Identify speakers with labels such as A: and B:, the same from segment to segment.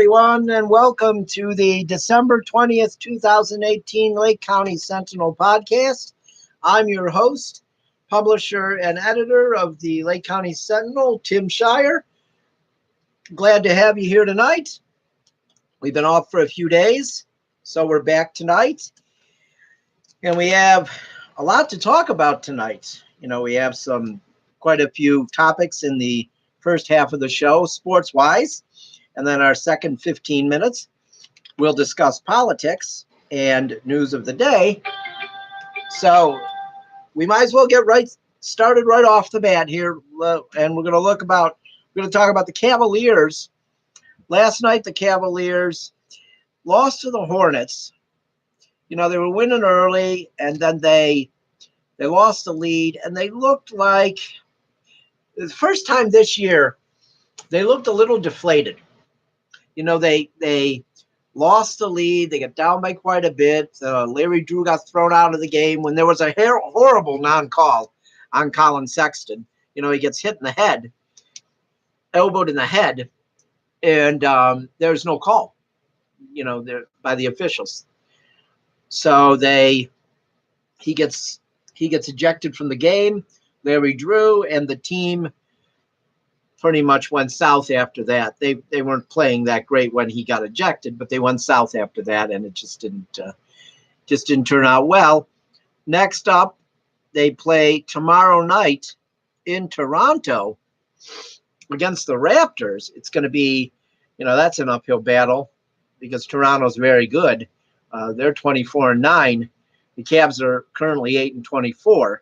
A: everyone, and welcome to the December 20th, 2018 Lake County Sentinel Podcast. I'm your host, publisher, and editor of the Lake County Sentinel, Tim Shirer. Glad to have you here tonight. We've been off for a few days, so we're back tonight. And we have a lot to talk about tonight. We have quite a few topics in the first half of the show, sports-wise. And then our second 15 minutes, we'll discuss politics and news of the day. So we might as well get started right off the bat here. And we're going to talk about the Cavaliers. Last night, the Cavaliers lost to the Hornets. They were winning early, and then they lost the lead, and they looked like the first time this year, they looked a little deflated. They lost the lead. They got down by quite a bit. Larry Drew got thrown out of the game when there was a horrible non-call on Colin Sexton. He gets hit in the head, elbowed in the head, and there's no call, by the officials. So he gets ejected from the game, Larry Drew, and the team pretty much went south after that. They weren't playing that great when he got ejected, but they went south after that, and it just didn't turn out well. Next up, they play tomorrow night in Toronto against the Raptors. It's going to be, that's an uphill battle because Toronto's very good. They're 24-9. The Cavs are currently 8-24.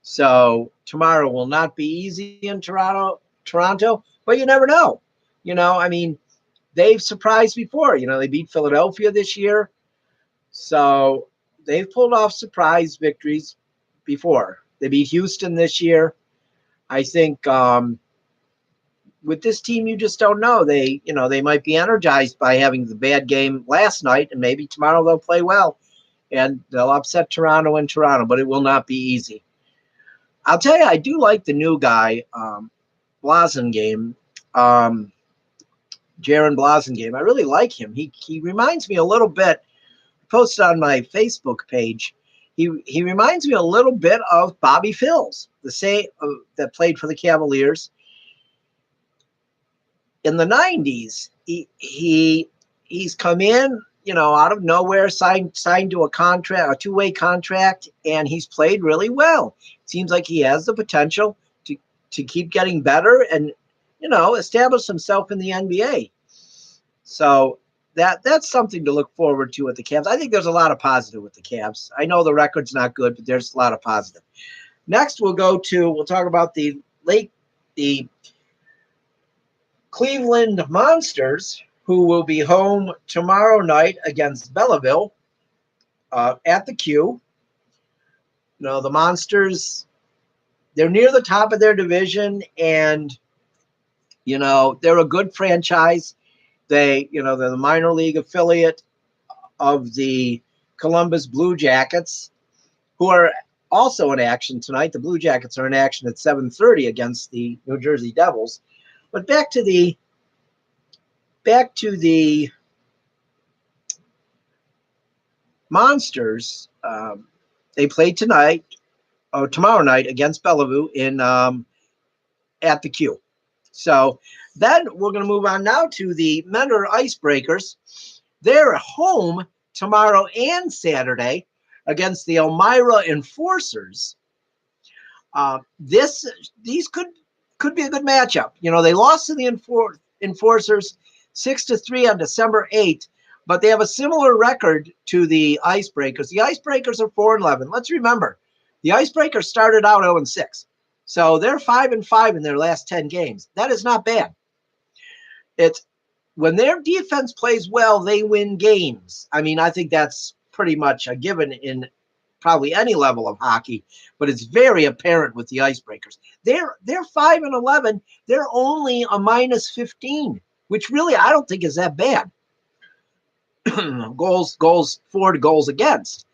A: So tomorrow will not be easy in Toronto, but you never know. They've surprised before. They beat Philadelphia this year. So they've pulled off surprise victories before. They beat Houston this year. I think with this team, you just don't know. They might be energized by having the bad game last night, and maybe tomorrow they'll play well, and they'll upset Toronto in Toronto, but it will not be easy. I'll tell you, I do like the new guy, Blasingame, Jaron Blasingame. I really like him. He reminds me a little bit. Posted on my Facebook page. He reminds me a little bit of Bobby Phills, that played for the Cavaliers in the 90s. He's come in, out of nowhere, signed to a two-way contract, and he's played really well. Seems like he has the potential to keep getting better and, establish himself in the NBA. So that's something to look forward to with the Cavs. I think there's a lot of positive with the Cavs. I know the record's not good, but there's a lot of positive. Next, we'll talk about the Cleveland Monsters, who will be home tomorrow night against Belleville at the Q. The Monsters, they're near the top of their division, and, they're a good franchise. They're the minor league affiliate of the Columbus Blue Jackets, who are also in action tonight. The Blue Jackets are in action at 7:30 against the New Jersey Devils. But back to the Monsters. They play tomorrow night against Bellevue at the Q. So then we're going to move on now to the Mentor Icebreakers. They're at home tomorrow and Saturday against the Elmira Enforcers. These could be a good matchup. They lost to the Enforcers 6-3 on December 8th, but they have a similar record to the Icebreakers. The Icebreakers are 4-11. Let's remember, the Icebreakers started out 0-6. So they're 5-5 in their last 10 games. That is not bad. It's when their defense plays well, they win games. I think that's pretty much a given in probably any level of hockey, but it's very apparent with the Icebreakers. They're 5-11. They're only a -15, which really I don't think is that bad. goals for, goals against.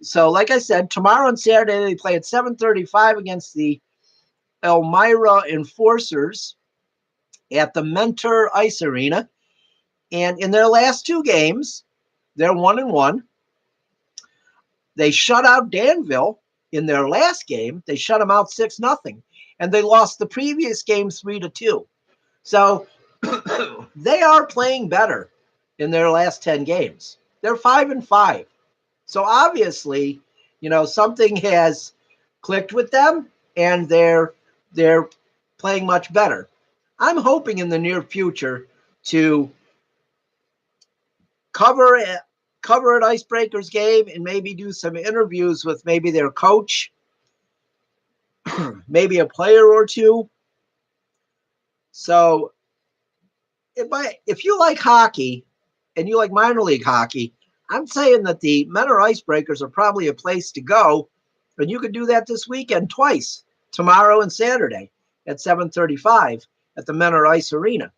A: So like I said, tomorrow and Saturday they play at 7:35 against the Elmira Enforcers at the Mentor Ice Arena. And in their last 2 games, they're 1-1. They shut out Danville in their last game. They shut them out 6-0. And they lost the previous game 3-2. So they are playing better in their last 10 games. They're 5-5. So obviously, something has clicked with them, and they're playing much better. I'm hoping in the near future to cover at Icebreakers game and maybe do some interviews with maybe their coach, maybe a player or two. So if you like hockey and you like minor league hockey, I'm saying that the Menor Icebreakers are probably a place to go, and you could do that this weekend twice, tomorrow and Saturday at 7:35 at the Menor Ice Arena.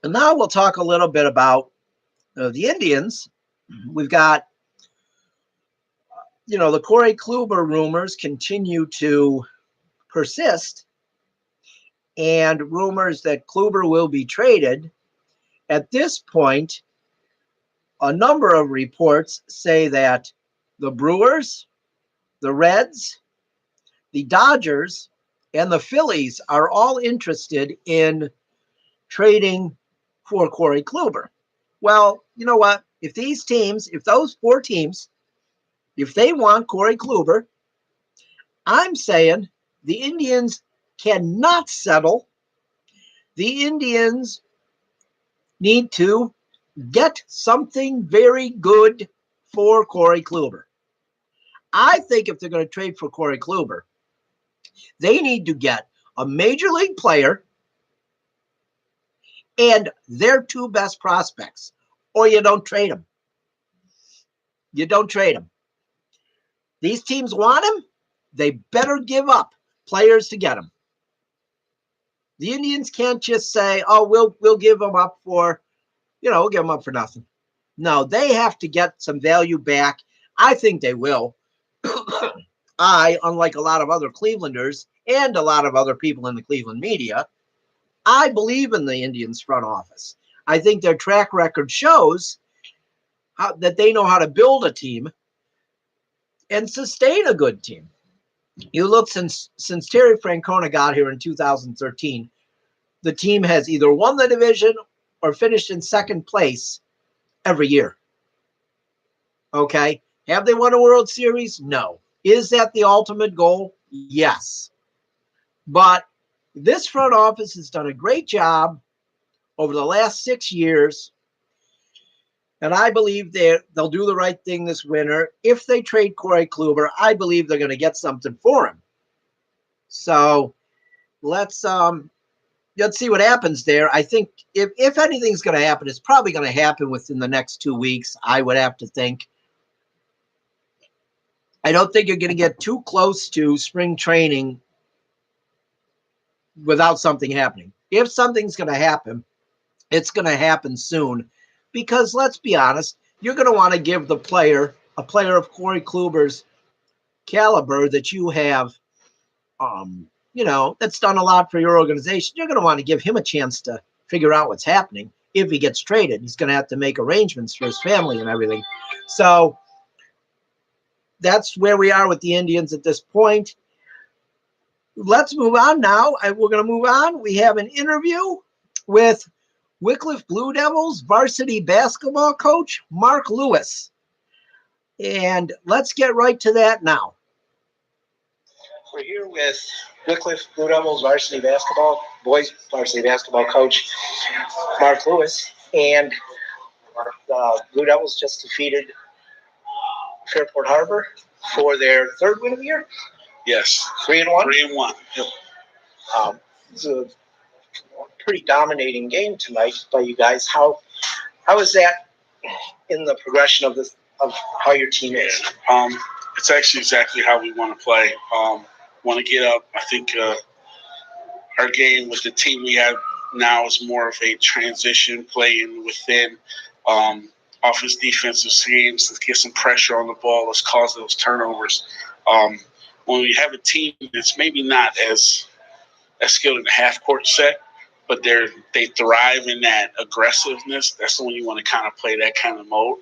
A: And now we'll talk a little bit about the Indians. We've got, the Corey Kluber rumors continue to persist, and rumors that Kluber will be traded. At this point, a number of reports say that the Brewers, the Reds, the Dodgers, and the Phillies are all interested in trading for Corey Kluber. Well, you know what? If those 4 teams, if they want Corey Kluber, I'm saying the Indians cannot settle. The Indians need to get something very good for Corey Kluber. I think if they're going to trade for Corey Kluber, they need to get a major league player and their 2 best prospects, or you don't trade them. You don't trade them. These teams want him. They better give up players to get him. The Indians can't just say, "Oh, we'll give them up for, we'll give them up for nothing." No, they have to get some value back. I think they will. Unlike a lot of other Clevelanders and a lot of other people in the Cleveland media, I believe in the Indians front office. I think their track record shows that they know how to build a team and sustain a good team. You look, since Terry Francona got here in 2013, the team has either won the division or finished in second place every year. Okay. Have they won a World Series? No. Is that the ultimate goal? Yes. But this front office has done a great job over the last 6 years, and I believe they'll do the right thing this winter. If they trade Corey Kluber, I believe they're going to get something for him. So let's see what happens there. I think if anything's going to happen, it's probably going to happen within the next 2 weeks, I would have to think. I don't think you're going to get too close to spring training without something happening. If something's going to happen, it's going to happen soon, because let's be honest, you're going to want to give a player of Corey Kluber's caliber that you have, that's done a lot for your organization. You're going to want to give him a chance to figure out what's happening. If he gets traded, he's going to have to make arrangements for his family and everything. So that's where we are with the Indians at this point. Let's move on now. We're going to move on. We have an interview with Wycliffe Blue Devils varsity basketball coach Mark Lewis. And let's get right to that now. We're here with Wycliffe Blue Devils boys varsity basketball coach Mark Lewis. And the Blue Devils just defeated Fairport Harbor for their 3rd win of the year.
B: Yes.
A: 3-1?
B: 3-1.
A: Yep. It was a pretty dominating game tonight by you guys. How is that in the progression of how your team is?
B: It's actually exactly how we want to play. Want to get up. I think our game with the team we have now is more of a transition, playing within offense, defensive schemes. Let's get some pressure on the ball. Let's cause those turnovers. When we have a team that's maybe not as skilled in the half-court set, but they thrive in that aggressiveness. That's the one you want to kind of play that kind of mode.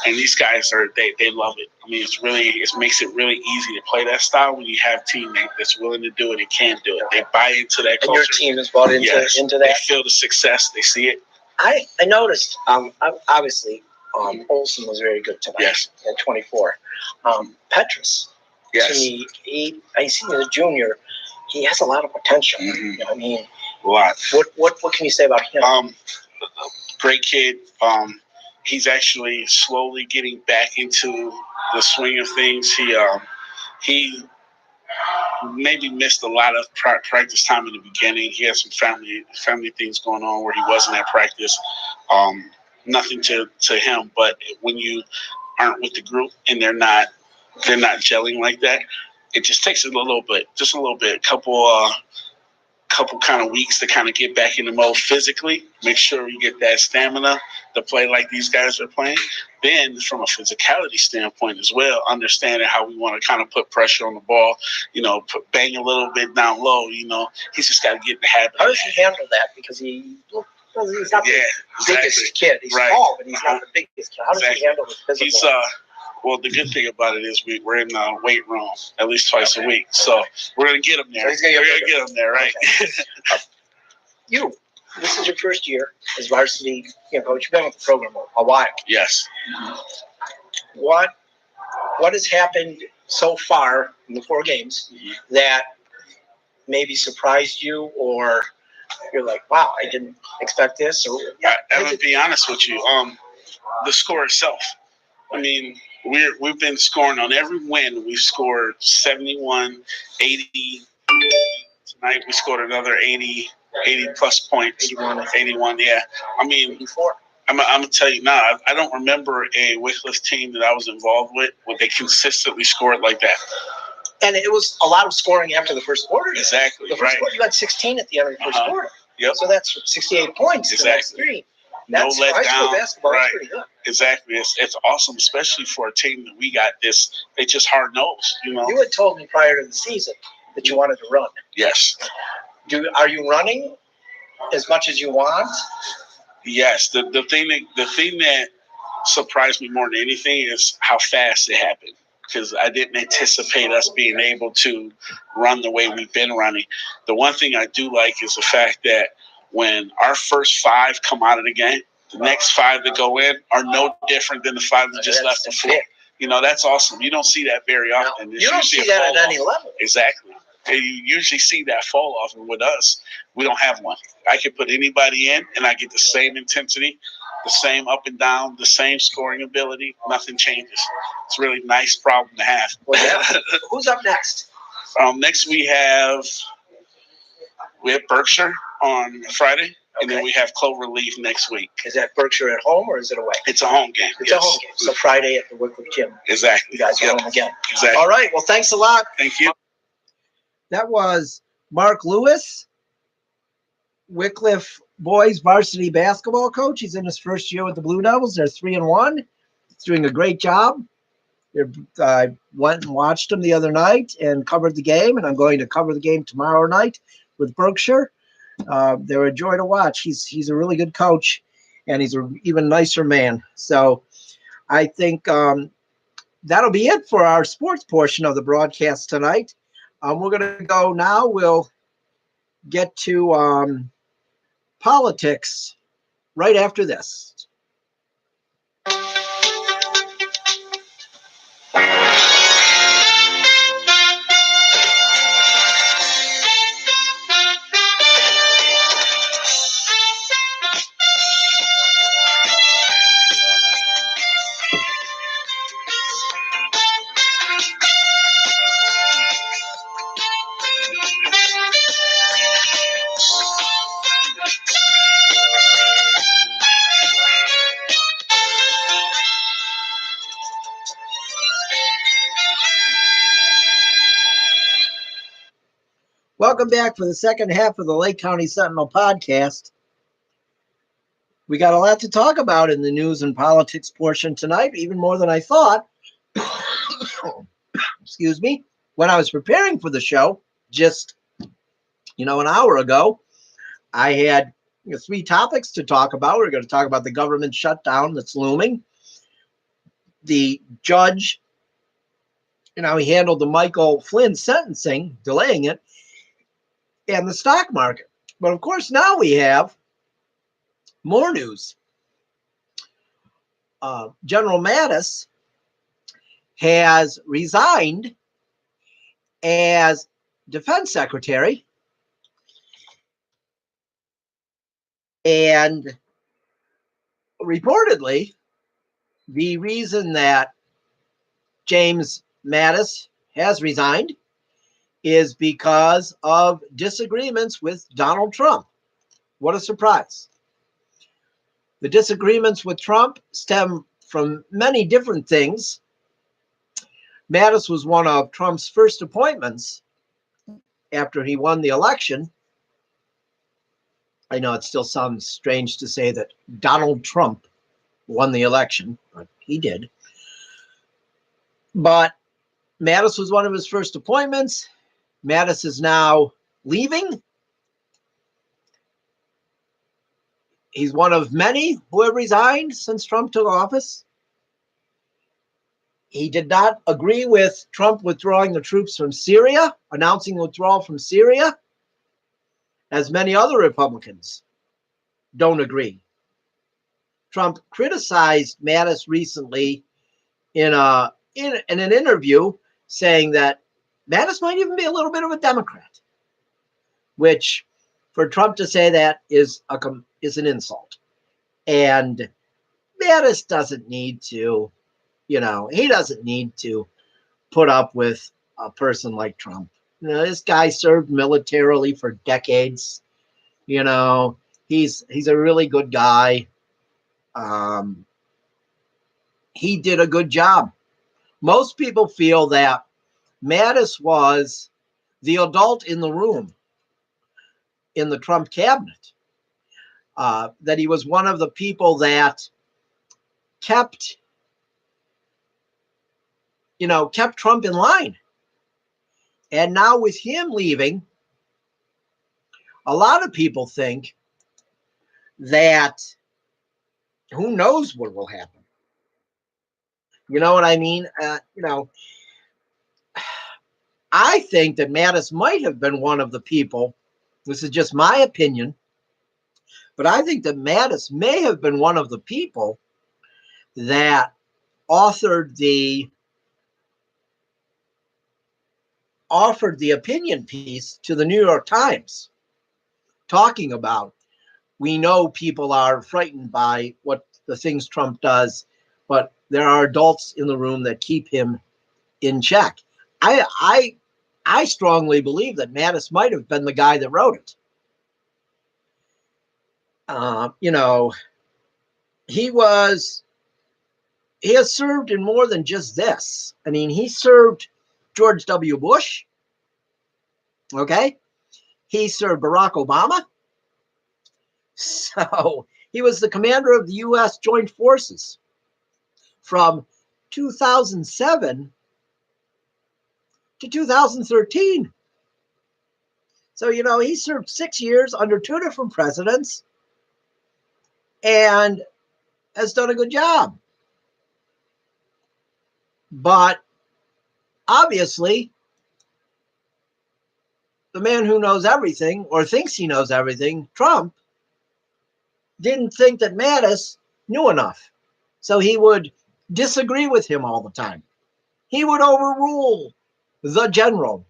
B: And these guys they love it. I mean, it makes it really easy to play that style when you have a team that's willing to do it and can do it. They buy into that culture.
C: And your team is bought into that.
B: They feel the success. They see it.
C: I noticed, obviously, Olsen was very good tonight.
B: Yes.
C: At 24. Petrus.
B: Yes.
C: To me, I see as a junior, he has a lot of potential.
B: Mm-hmm.
C: You know, I mean,
B: a lot.
C: What can you say about him?
B: Great kid. He's actually slowly getting back into the swing of things. He maybe missed a lot of practice time in the beginning. He had some family things going on where he wasn't at practice. Nothing to him, but when you aren't with the group and they're not gelling like that, it just takes a little bit, couple kind of weeks to kind of get back in the mode physically. Make sure you get that stamina to play like these guys are playing. Then from a physicality standpoint as well, understanding how we want to kind of put pressure on the ball, bang a little bit down low, he's just got to get in the habit.
C: How does he handle that? Because he's not the biggest kid. He's small, but he's not the biggest kid. How does he handle the physical?
B: Well, the good thing about it is we're in the weight room at least twice a week. So we're going to get him there.
C: So we're going to
B: get him there, right?
C: Okay. This is your first year as varsity coach. You've been with the program a while.
B: Yes.
C: What has happened so far in the 4 games that maybe surprised you, or you're like, wow, I didn't expect this? Or
B: I'm going to be honest with you. The score itself. I mean, we've been scoring on every win. We've scored 71, 80. Tonight we scored another 80 plus points. 81, yeah. I mean, I'm going to tell you now, I don't remember a Wycliffe team that I was involved with where they consistently scored like that.
C: And it was a lot of scoring after the first quarter.
B: Exactly,
C: the first quarter, you got 16 at the end of the first quarter.
B: Yep.
C: So that's 68 points.
B: Exactly.
C: 3.
B: That's no let down.
C: Basketball.
B: Right.
C: That's pretty good.
B: Exactly. It's awesome, especially for a team that we got this. They just hard nosed,
C: You had told me prior to the season that you wanted to run.
B: Yes.
C: Are you running as much as you want?
B: Yes. The thing that surprised me more than anything is how fast it happened, because I didn't anticipate us being able to run the way we've been running. The one thing I do like is the fact that when our first 5 come out of the game, the next 5 that go in are no different than the 5 that just left the floor. That's awesome. You don't see that very often.
C: No, you don't see that at any level.
B: Exactly. You usually see that fall off, and with us, we don't have one. I can put anybody in, and I get the same intensity, the same up and down, the same scoring ability. Nothing changes. It's a really nice problem to have.
C: Well, who's up next?
B: Next we have Berkshire on Friday, and then we have Clover Leaf next week.
C: Is that Berkshire at home or is it away?
B: It's a home game.
C: It's a home game. So Friday at the Wycliffe Gym.
B: Exactly.
C: You guys are home again.
B: Exactly.
C: All right. Well, thanks a lot.
B: Thank you.
A: That was Mark Lewis, Wycliffe boys varsity basketball coach. He's in his first year with the Blue Devils. They're 3-1. He's doing a great job. I went and watched him the other night and covered the game, and I'm going to cover the game tomorrow night with Berkshire. They're a joy to watch. He's a really good coach, and he's an even nicer man. So I think that'll be it for our sports portion of the broadcast tonight. We're going to go now. We'll get to politics right after this. Welcome back for the second half of the Lake County Sentinel Podcast. We got a lot to talk about in the news and politics portion tonight, even more than I thought. Excuse me. When I was preparing for the show, just, an hour ago, I had 3 topics to talk about. We're going to talk about the government shutdown that's looming. The judge, he handled the Michael Flynn sentencing, delaying it, and the stock market. But of course, now we have more news. General Mattis has resigned as defense secretary, and reportedly, the reason that James Mattis has resigned is because of disagreements with Donald Trump. What a surprise. The disagreements with Trump stem from many different things. Mattis was one of Trump's first appointments after he won the election. I know it still sounds strange to say that Donald Trump won the election, but he did. But Mattis was one of his first appointments. Mattis is now leaving. He's one of many who have resigned since Trump took office. He did not agree with Trump withdrawing the troops from Syria, announcing withdrawal from Syria, as many other Republicans don't agree. Trump criticized Mattis recently in an interview, saying that Mattis might even be a little bit of a Democrat, which for Trump to say that is an insult. And Mattis doesn't need to, he doesn't need to put up with a person like Trump. This guy served militarily for decades. He's a really good guy. He did a good job. Most people feel that Mattis was the adult in the room in the Trump cabinet, that he was one of the people that kept Trump in line. And now with him leaving, a lot of people think that who knows what will happen. You know what I mean? I think that Mattis might have been one of the people, this is just my opinion, but I think that Mattis may have been one of the people that offered the opinion piece to the New York Times, talking about, we know people are frightened by what the things Trump does, but there are adults in the room that keep him in check. I strongly believe that Mattis might have been the guy that wrote it. He has served in more than just this. I mean, he served George W. Bush. Okay. He served Barack Obama. So he was the commander of the U.S. Joint Forces from 2007 to 2013. So, he served 6 years under 2 different presidents and has done a good job. But obviously, the man who knows everything or thinks he knows everything, Trump, didn't think that Mattis knew enough. So he would disagree with him all the time. He would overrule the general.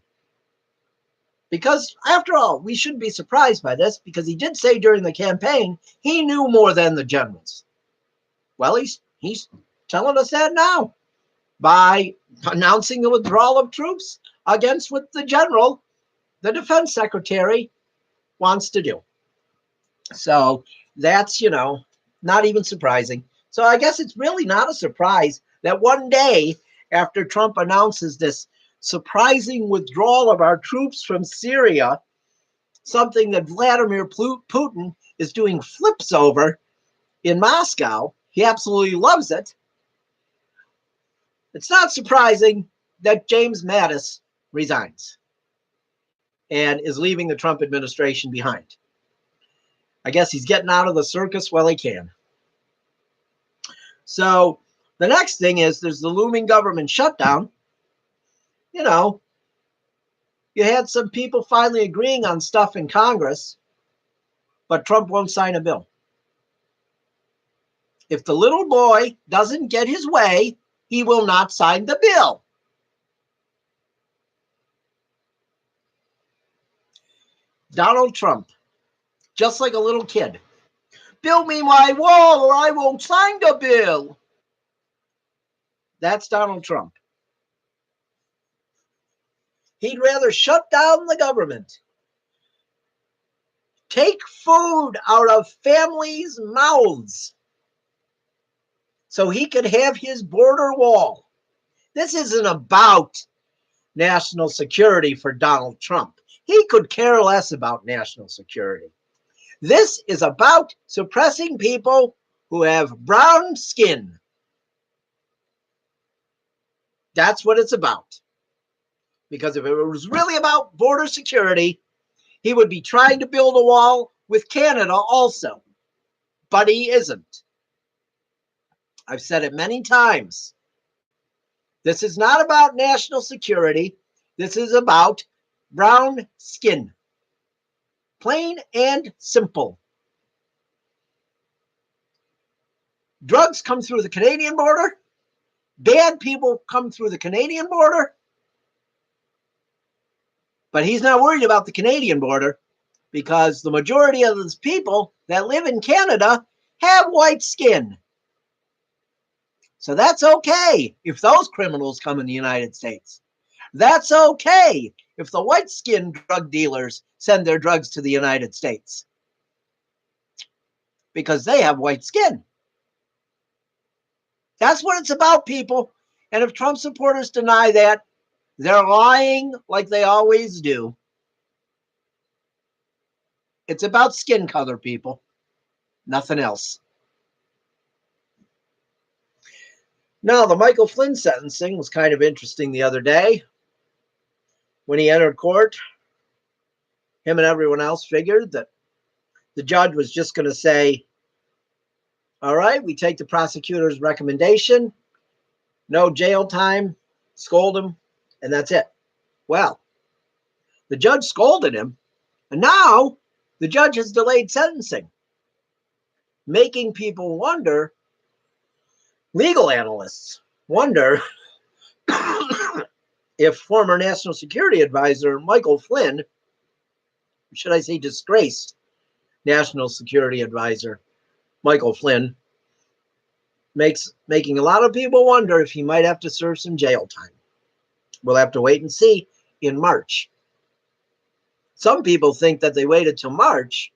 A: Because after all, we shouldn't be surprised by this, because he did say during the campaign he knew more than the generals. Well, he's telling us that now by announcing the withdrawal of troops against what the general, the defense secretary, wants to do. So that's, not even surprising. So I guess it's really not a surprise that one day after Trump announces this surprising withdrawal of our troops from Syria, something that Vladimir Putin is doing flips over in Moscow, he absolutely loves it. It's not surprising that James Mattis resigns and is leaving the Trump administration behind. I guess he's getting out of the circus while he can. So the next thing is there's the looming government shutdown. You know, you had some people finally agreeing on stuff in Congress, but Trump won't sign a bill. If the little boy doesn't get his way, he will not sign the bill. Donald Trump, just like a little kid. Build me my wall or I won't sign the bill. That's Donald Trump. He'd rather shut down the government, take food out of families' mouths so he could have his border wall. This isn't about national security for Donald Trump. He could care less about national security. This is about suppressing people who have brown skin. That's what it's about. Because if it was really about border security, he would be trying to build a wall with Canada also. But he isn't. I've said it many times. This is not about national security. This is about brown skin. Plain and simple. Drugs come through the Canadian border. Bad people come through the Canadian border. But he's not worried about the Canadian border because the majority of those people that live in Canada have white skin. So that's okay if those criminals come in the United States. That's okay if the white skin drug dealers send their drugs to the United States because they have white skin. That's what it's about, people. And if Trump supporters deny that, they're lying like they always do. It's about skin color, people. Nothing else. Now, the Michael Flynn sentencing was kind of interesting the other day. When he entered court, him and everyone else figured that the judge was just going to say, all right, we take the prosecutor's recommendation, no jail time, scold him, and that's it. Well, the judge scolded him, and now the judge has delayed sentencing, making people wonder, legal analysts wonder, if former National Security Advisor Michael Flynn, should I say disgraced National Security Advisor Michael Flynn, making a lot of people wonder if he might have to serve some jail time. We'll have to wait and see in March. Some people think that they waited till March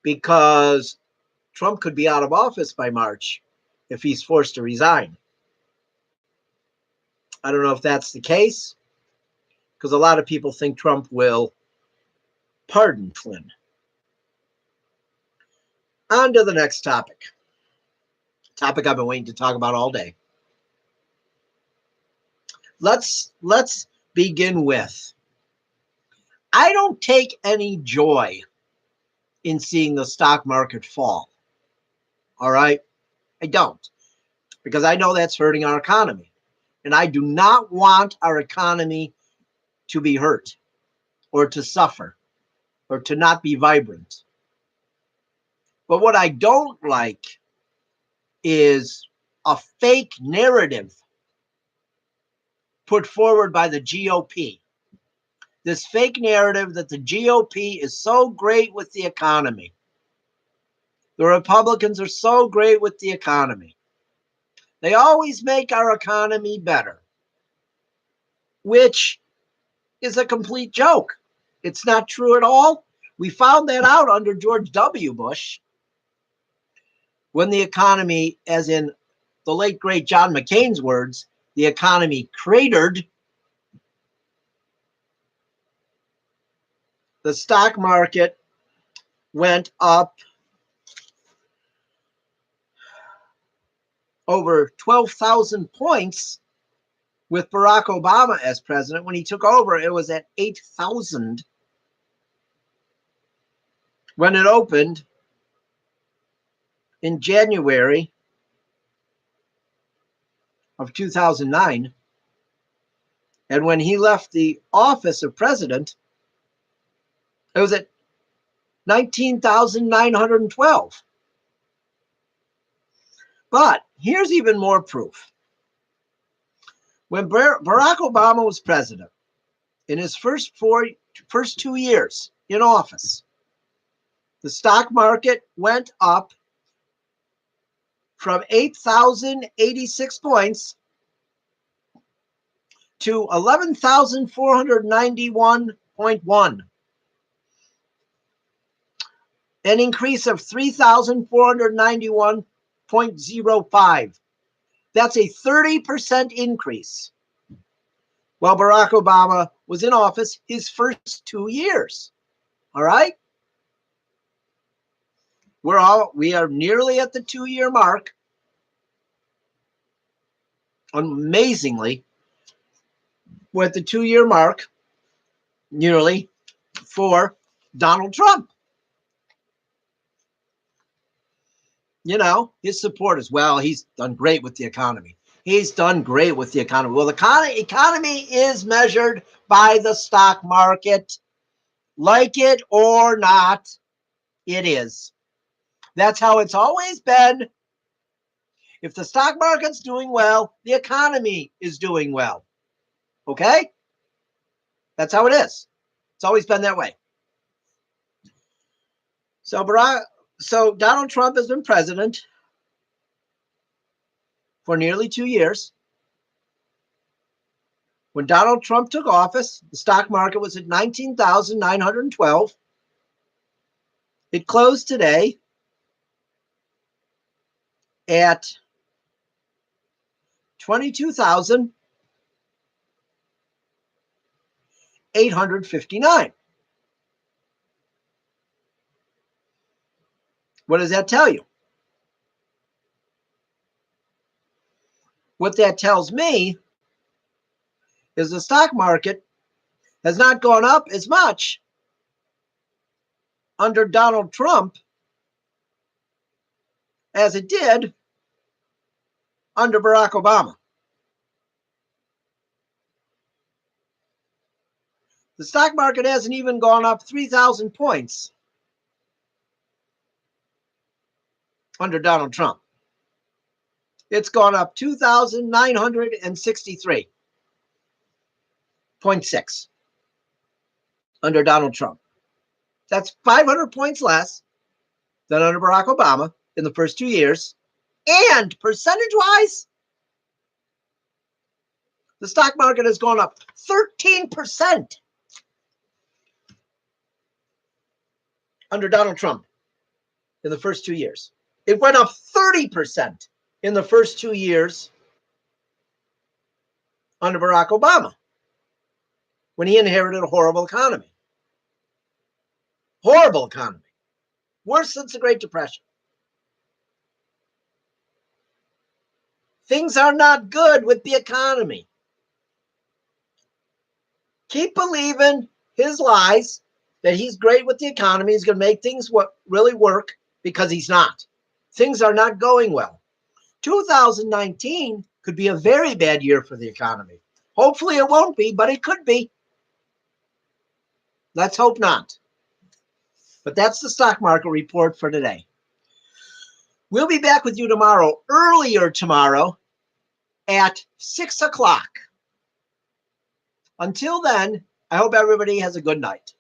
A: because Trump could be out of office by March if he's forced to resign. I don't know if that's the case, because a lot of people think Trump will pardon Flynn. On to the next topic. Topic I've been waiting to talk about all day. Let's begin with, I don't take any joy in seeing the stock market fall. All right? I don't, because I know that's hurting our economy. And I do not want our economy to be hurt or to suffer or to not be vibrant. But what I don't like is a fake narrative put forward by the GOP. This fake narrative that the GOP is so great with the economy. The Republicans are so great with the economy. They always make our economy better, which is a complete joke. It's not true at all. We found that out under George W. Bush, when the economy, as in the late, great John McCain's words, the economy cratered. The stock market went up over 12,000 points with Barack Obama as president. When he took over, it was at 8,000. when it opened in January of 2009, and when he left the office of president, it was at 19,912. But here's even more proof. When Barack Obama was president, in his first 2 years in office, the stock market went up from 8,086 points to 11,491.1, an increase of 3,491.05. That's a 30% increase while Barack Obama was in office his first 2 years. All right? We are nearly at the 2-year mark. Amazingly, we're at the 2-year mark nearly for Donald Trump. You know, his supporters, well, he's done great with the economy. He's done great with the economy. Well, the economy is measured by the stock market. Like it or not, it is. That's how it's always been. If the stock market's doing well, the economy is doing well. Okay? That's how it is. It's always been that way. So Donald Trump has been president for nearly 2 years. When Donald Trump took office, the stock market was at 19,912. It closed today at 22,859. What does that tell you? What that tells me is the stock market has not gone up as much under Donald Trump as it did under Barack Obama. The stock market hasn't even gone up 3,000 points under Donald Trump. It's gone up 2,963.6 under Donald Trump. That's 500 points less than under Barack Obama in the first 2 years. And percentage-wise, the stock market has gone up 13% under Donald Trump in the first 2 years. It went up 30% in the first 2 years under Barack Obama when he inherited a horrible economy. Horrible economy. Worse since the Great Depression. Things are not good with the economy. Keep believing his lies that he's great with the economy. He's going to make things really work, because he's not. Things are not going well. 2019 could be a very bad year for the economy. Hopefully it won't be, but it could be. Let's hope not. But that's the stock market report for today. We'll be back with you tomorrow, earlier tomorrow, at 6 o'clock. Until then, I hope everybody has a good night.